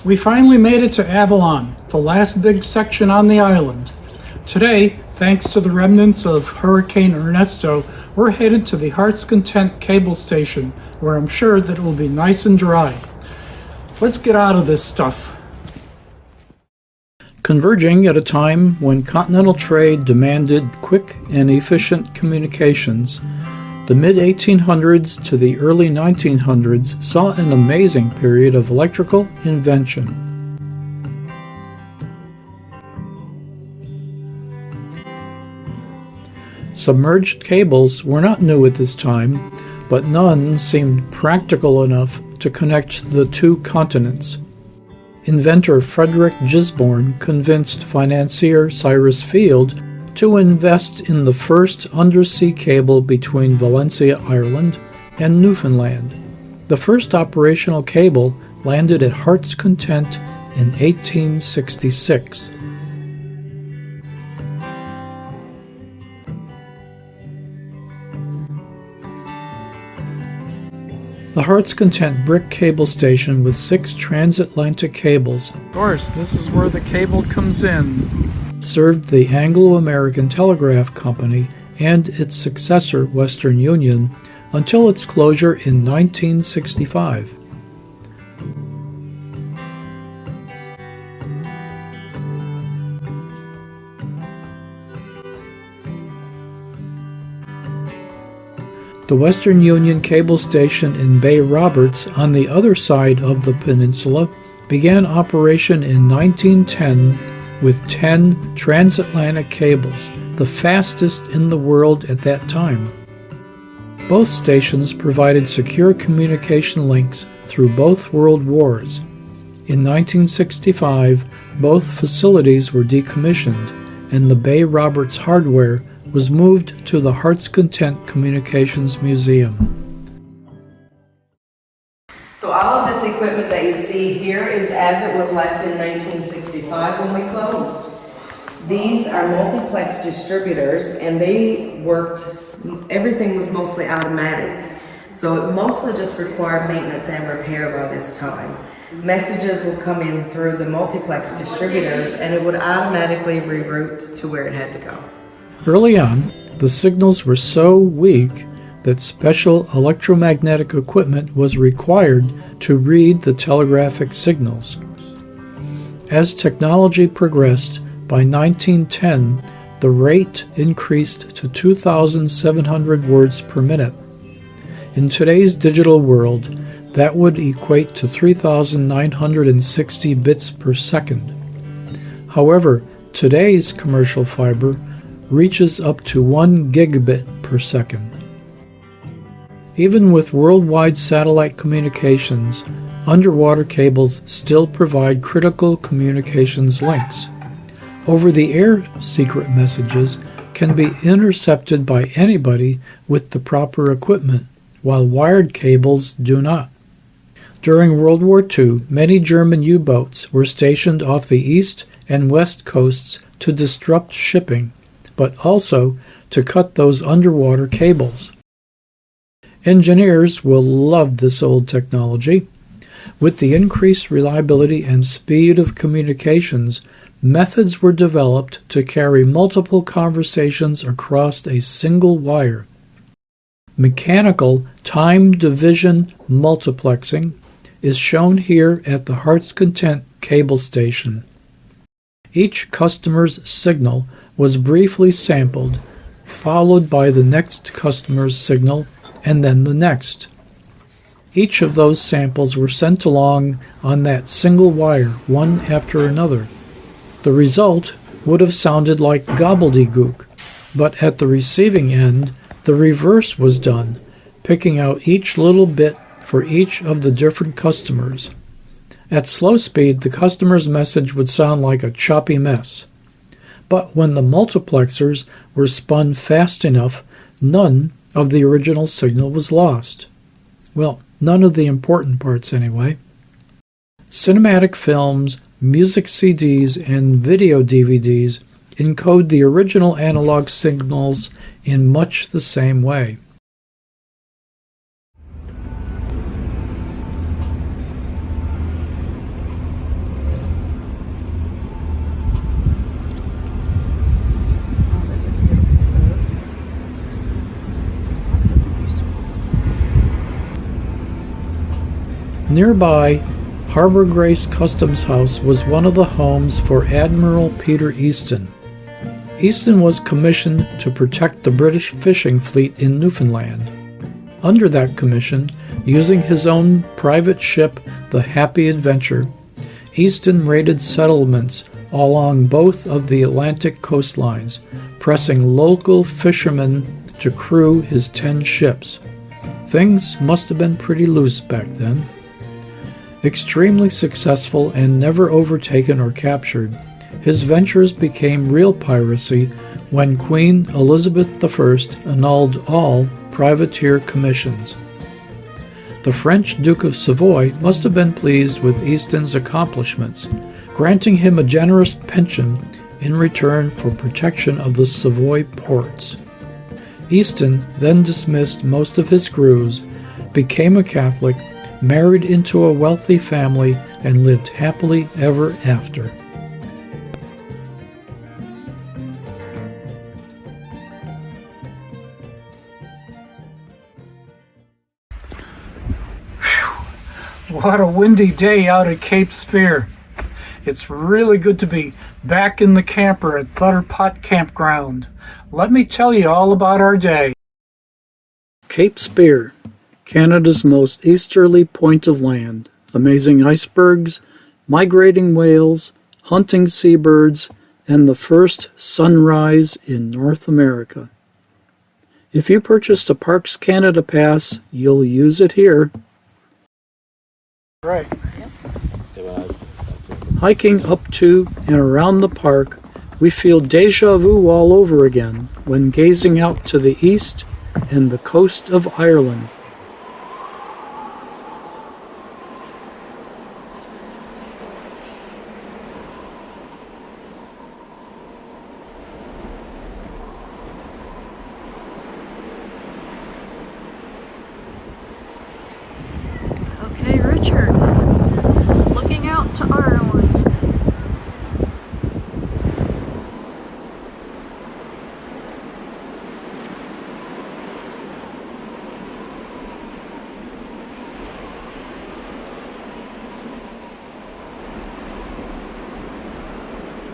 We finally made it to Avalon, the last big section on the island. Today, thanks to the remnants of Hurricane Ernesto, we're headed to the Heart's Content cable station, where I'm sure that it will be nice and dry. Let's get out of this stuff. Converging at a time when continental trade demanded quick and efficient communications, the mid-1800s to the early 1900s saw an amazing period of electrical invention. Submerged cables were not new at this time, but none seemed practical enough to connect the two continents. Inventor Frederick Gisborne convinced financier Cyrus Field to invest in the first undersea cable between Valencia, Ireland, and Newfoundland. The first operational cable landed at Heart's Content in 1866. The Heart's Content brick cable station with 6 transatlantic cables, of course, this is where the cable comes in, served the Anglo-American Telegraph Company and its successor, Western Union, until its closure in 1965. The Western Union cable station in Bay Roberts on the other side of the peninsula began operation in 1910 with 10 transatlantic cables, the fastest in the world at that time. Both stations provided secure communication links through both world wars. In 1965, both facilities were decommissioned, and the Bay Roberts hardware was moved to the Heart's Content Communications Museum. So all of this equipment that you see here is as it was left in 1965 when we closed. These are multiplex distributors, and they worked, everything was mostly automatic. So it mostly just required maintenance and repair by this time. Messages would come in through the multiplex distributors, and it would automatically reroute to where it had to go. Early on, the signals were so weak that special electromagnetic equipment was required to read the telegraphic signals. As technology progressed, by 1910, the rate increased to 2,700 words per minute. In today's digital world, that would equate to 3,960 bits per second. However, today's commercial fiber reaches up to 1 gigabit per second. Even with worldwide satellite communications, underwater cables still provide critical communications links. Over-the-air secret messages can be intercepted by anybody with the proper equipment, while wired cables do not. During World War II, many German U-boats were stationed off the east and west coasts to disrupt shipping, but also to cut those underwater cables. Engineers will love this old technology. With the increased reliability and speed of communications, methods were developed to carry multiple conversations across a single wire. Mechanical time division multiplexing is shown here at the Heart's Content cable station. Each customer's signal was briefly sampled, followed by the next customer's signal, and then the next. Each of those samples were sent along on that single wire, one after another. The result would have sounded like gobbledygook, but at the receiving end, the reverse was done, picking out each little bit for each of the different customers. At slow speed, the customer's message would sound like a choppy mess. But when the multiplexers were spun fast enough, none of the original signal was lost. Well, none of the important parts anyway. Cinematic films, music CDs, and video DVDs encode the original analog signals in much the same way. Nearby, Harbor Grace Customs House was one of the homes for Admiral Peter Easton. Easton was commissioned to protect the British fishing fleet in Newfoundland. Under that commission, using his own private ship, the Happy Adventure, Easton raided settlements along both of the Atlantic coastlines, pressing local fishermen to crew his 10 ships. Things must have been pretty loose back then. Extremely successful and never overtaken or captured, his ventures became real piracy when Queen Elizabeth I annulled all privateer commissions. The French Duke of Savoy must have been pleased with Easton's accomplishments, granting him a generous pension in return for protection of the Savoy ports. Easton then dismissed most of his crews, became a Catholic, married into a wealthy family, and lived happily ever after. What a windy day out at Cape Spear. It's really good to be back in the camper at Butterpot Campground. Let me tell you all about our day. Cape Spear, Canada's most easterly point of land. Amazing icebergs, migrating whales, hunting seabirds, and the first sunrise in North America. If you purchased a Parks Canada pass, you'll use it here. Right. Hiking up to and around the park, we feel deja vu all over again when gazing out to the east and the coast of Ireland. Okay, Richard, looking out to Ireland.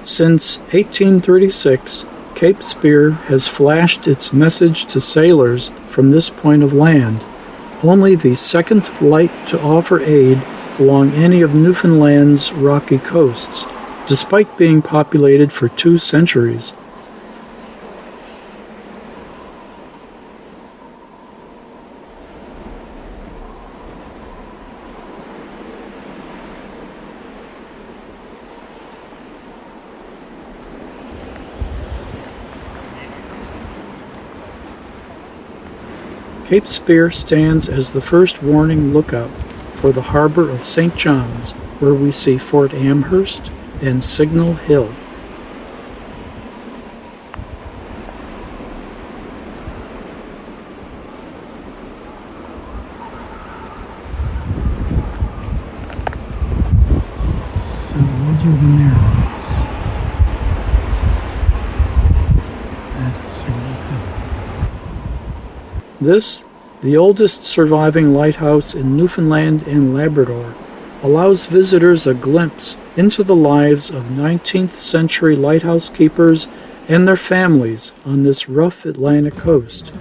Since 1836, Cape Spear has flashed its message to sailors from this point of land, only the second light to offer aid along any of Newfoundland's rocky coasts, despite being populated for 2 centuries. Cape Spear stands as the first warning lookout for the harbor of St. John's, where we see Fort Amherst and Signal Hill. So those are the narrows. That's Signal Hill. This, the oldest surviving lighthouse in Newfoundland and Labrador, allows visitors a glimpse into the lives of 19th century lighthouse keepers and their families on this rough Atlantic coast.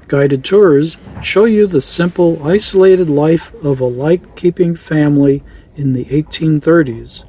Guided tours show you the simple, isolated life of a light-keeping family in the 1830s.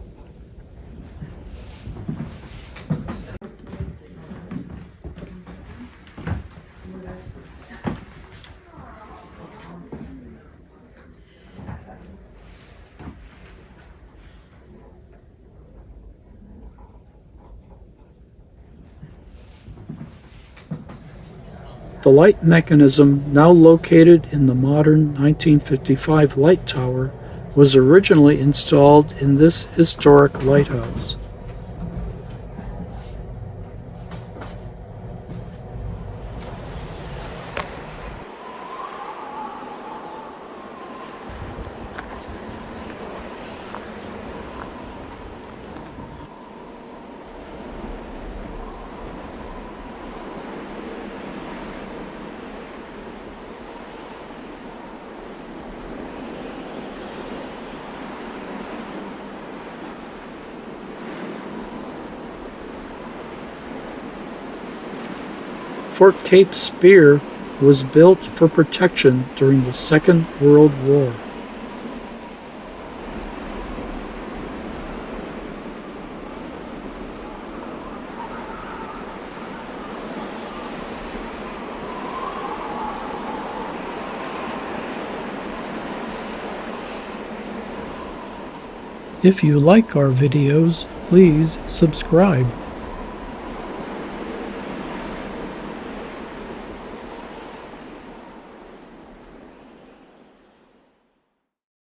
The light mechanism, now located in the modern 1955 light tower, was originally installed in this historic lighthouse. Fort Cape Spear was built for protection during the Second World War. If you like our videos, please subscribe.